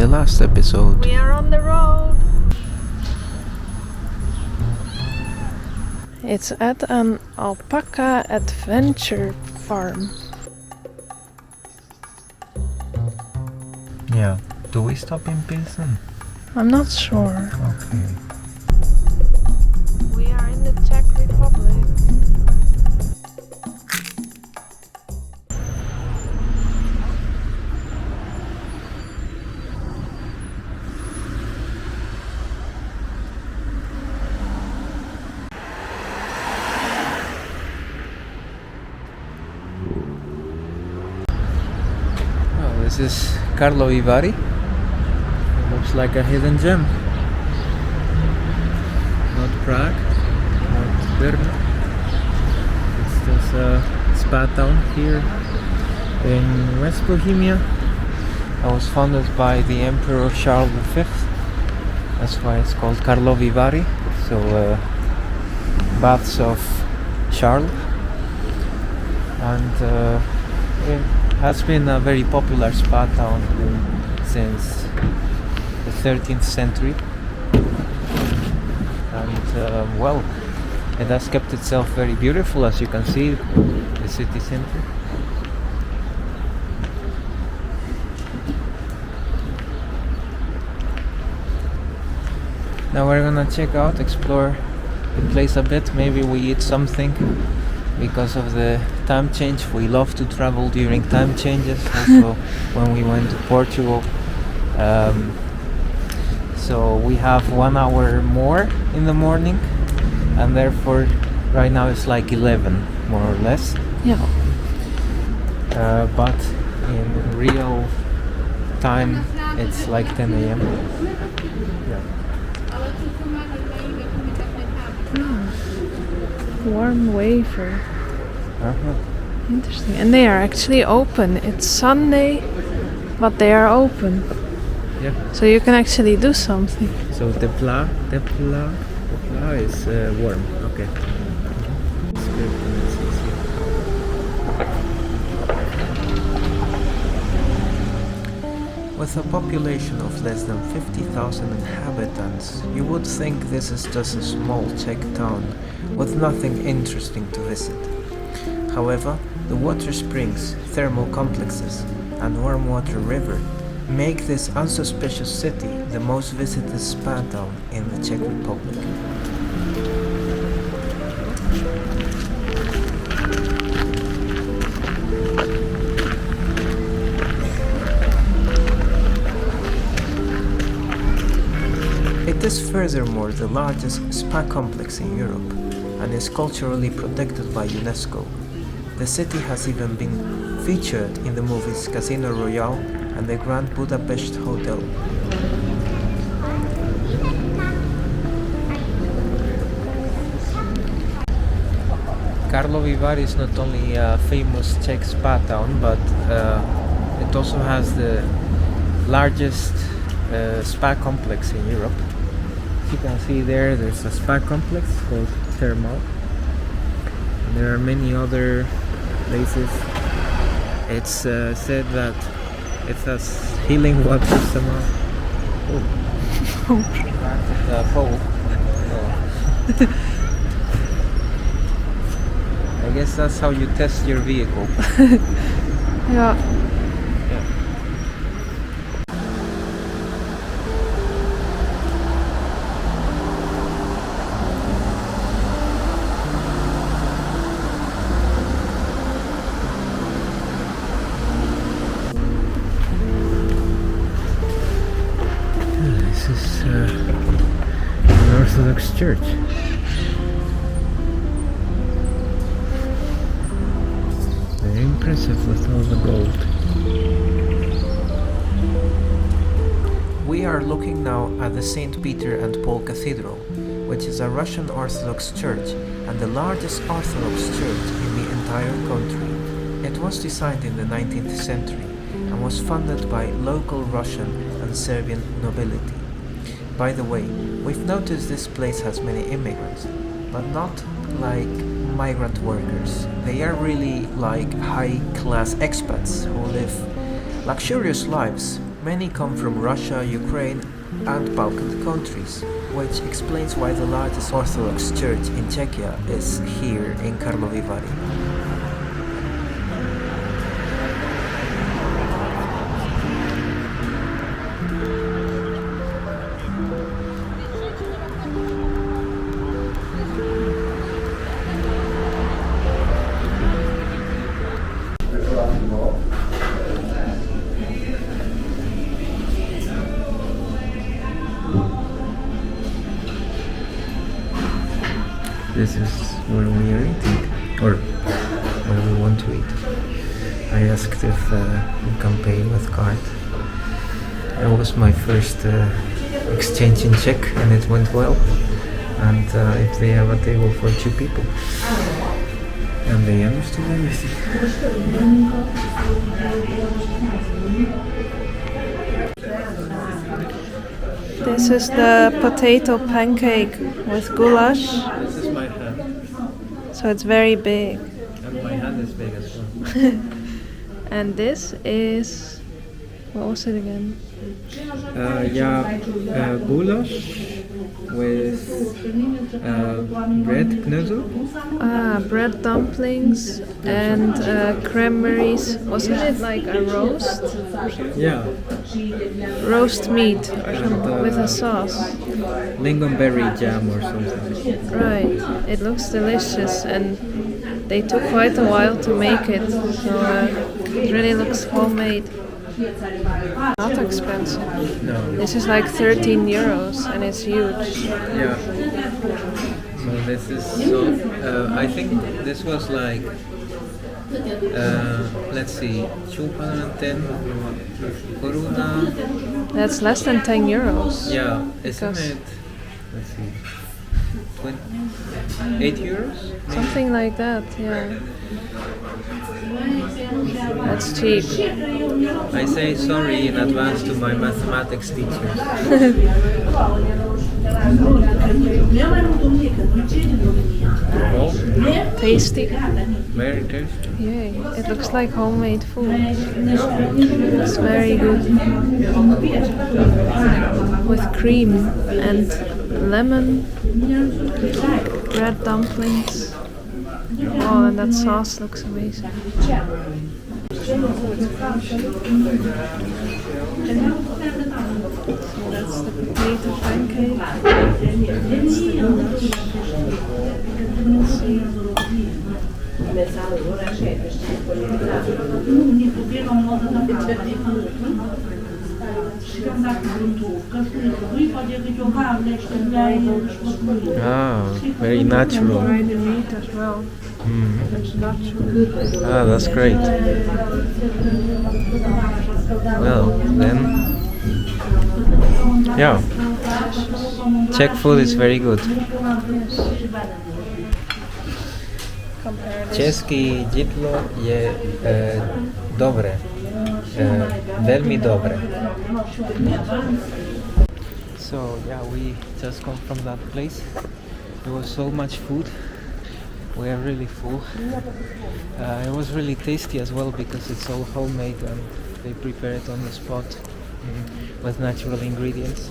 the last episode. We are on the road. It's at an alpaca adventure farm. Yeah. Do we stop in Pilsen? I'm not sure. Okay. We are in the Czech-Republic. Well, this is Karlovy Vary. It looks like a hidden gem. Not Prague, not Brno. It's just a spa town here in West Bohemia. It was founded by the Emperor Charles V. That's why it's called Karlovy Vary. So, baths of Charles. And it has been a very popular spa town since the 13th century. And well, it has kept itself very beautiful, as you can see, the city center. Now we're gonna check out, explore the place a bit. Maybe we eat something because of the time change. We love to travel during time changes. Also, when we went to Portugal. So we have 1 hour more in the morning, and therefore right now it's like 11 more or less. Yeah. But in real time it's like 10 a.m. Yeah. Warm wafer. Uh-huh. Interesting. And they are actually open. It's Sunday, but they are open. Yeah. So you can actually do something. So the pla is warm. Okay. With a population of less than 50,000 inhabitants, you would think this is just a small Czech town with nothing interesting to visit. However, the water springs, thermal complexes, and warm water river make this unsuspicious city the most visited spa town in the Czech Republic. It is furthermore the largest spa complex in Europe and is culturally protected by UNESCO. The city has even been featured in the movies Casino Royale and the Grand Budapest Hotel. Karlovy Vary is not only a famous Czech spa town, but it also has the largest spa complex in Europe. As you can see there's a spa complex called Thermal. And there are many other places. It's said that it has healing water somehow. Oh. The pole. Oh. I guess that's how you test your vehicle. Yeah. This is an Orthodox church. Very impressive with all the gold. We are looking now at the St. Peter and Paul Cathedral, which is a Russian Orthodox church and the largest Orthodox church in the entire country. It was designed in the 19th century and was funded by local Russian and Serbian nobility. By the way, we've noticed this place has many immigrants, but not like migrant workers. They are really like high-class expats who live luxurious lives Many come from Russia, Ukraine and Balkan countries, which explains why the largest Orthodox church in Czechia is here in Karlovy Vary. This is where we are eating, or where we want to eat. I asked if we can pay with card. It was my first exchange in Czech and it went well. And if they have a table for 2 people. And they understood everything. This is the potato pancake with goulash. This is my hand. So it's very big. And my hand is big as well. And this is, what was it again? Goulash with bread knuzzle. Bread dumplings and cranberries. Wasn't it like a roast? Yeah. Roast meat or something with a sauce. Lingonberry jam or something. Right. It looks delicious and they took quite a while to make it. So it really looks homemade. Not expensive. No. This is like 13 euros and it's huge. Yeah. So this is I think this was like let's see, 210 koruna. That's less than 10 euros. Yeah, isn't Because- it? Let's see, 8 euros? Maybe? Something like that, yeah. That's cheap. I say sorry in advance to my mathematics teacher. Oh, Tasty. very tasty. Yay. It looks like homemade food. It's very good. With cream and lemon, bread dumplings. Oh, and that sauce looks amazing. So that's the potato pancake. That's the goulash. Let's see. Very natural. Fried the meat as well. It's natural. That's great. Well, then, yeah, Czech food is very good. České jídlo je dobré, velmi dobré. So yeah, we just come from that place. There was so much food. We are really full. It was really tasty as well because it's all homemade and they prepare it on the spot with natural ingredients.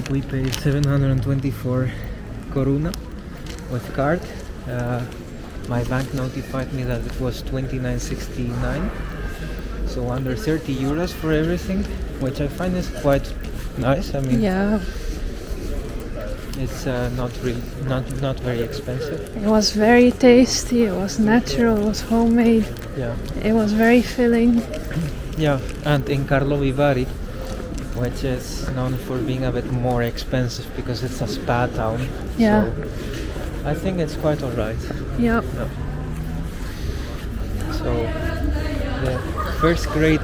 We paid 724 koruna with card. My bank notified me that it was 29.69, so under 30 euros for everything, which I find is quite nice. I mean, Yeah, it's not very expensive. it was very tasty, it was natural, it was homemade, Yeah. it was very filling. Yeah, and in Karlovy Vary, which is known for being a bit more expensive because it's a spa town. Yeah. So I think it's quite alright. Yep. So the first great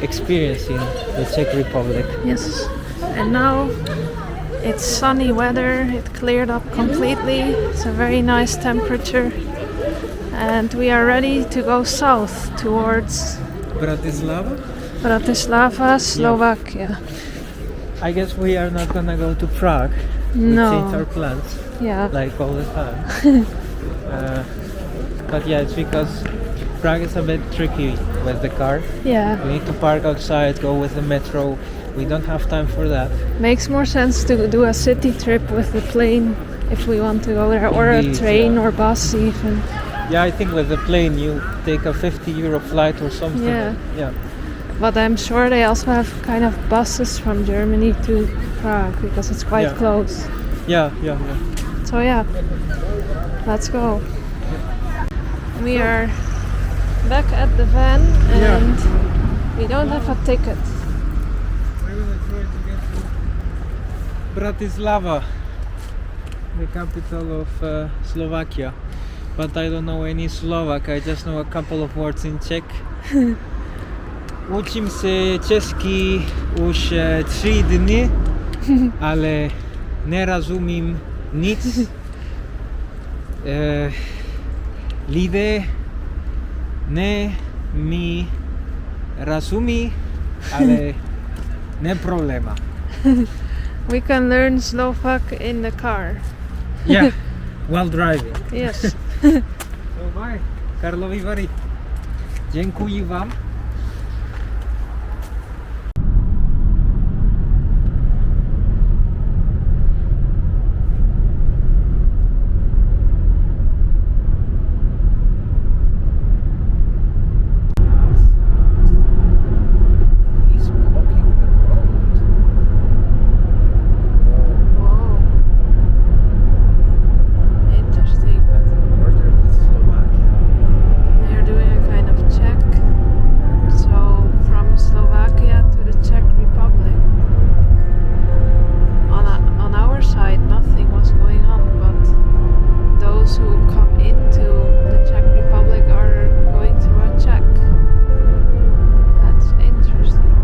experience in the Czech Republic. Yes. And now it's sunny weather, it cleared up completely, it's a very nice temperature. And we are ready to go south towards Bratislava, Slovakia. I guess we are not gonna go to Prague. We change our No. plans Yeah. like all the time. But yeah, it's because Prague is a bit tricky with the car. Yeah, We need to park outside, go with the metro. We don't have time for that. makes more sense to do a city trip with the plane if we want to go there, or Indeed, a train yeah. or bus even. Yeah, I think with the plane you take a 50 euro flight or something. Yeah. Yeah. But I'm sure they also have kind of buses from Germany to Prague because it's quite Yeah. close. Yeah. So yeah, let's go. We are back at the van Yeah. and we don't have a ticket. We will try to get to Bratislava, the capital of Slovakia. But I don't know any Slovak, I just know a couple of words in Czech. Učím se česky už 3 dny, ale nerozumím nic. Lidé ne mi rozumí, ale ne problema. We can learn Slovak in the car. Yeah, while driving. Yes. So bye, Karlovy Vary. Dziękuję wam. He's blocking the road. Whoa. Interesting. At the border with Slovakia. They're doing a kind of check. So from Slovakia to the Czech-Republic. On our side nothing was going on, but those who come into the Czech Republic are going through a check. That's interesting.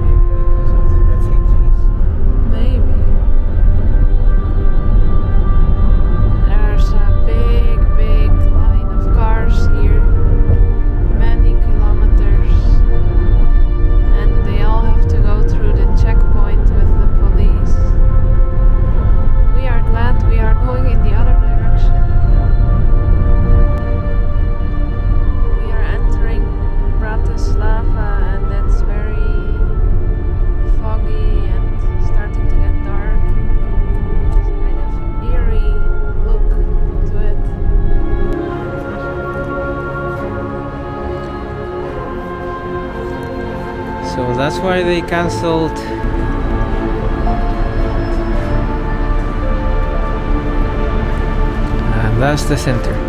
Maybe because of the refugees. Maybe. There's a big line of cars here. Many kilometers. And they all have to go through the checkpoint with the police. We are glad we are going in the other direction. We are entering Bratislava and it's very foggy and starting to get dark. It's a kind of eerie look to it. So that's why they cancelled. And that's the center.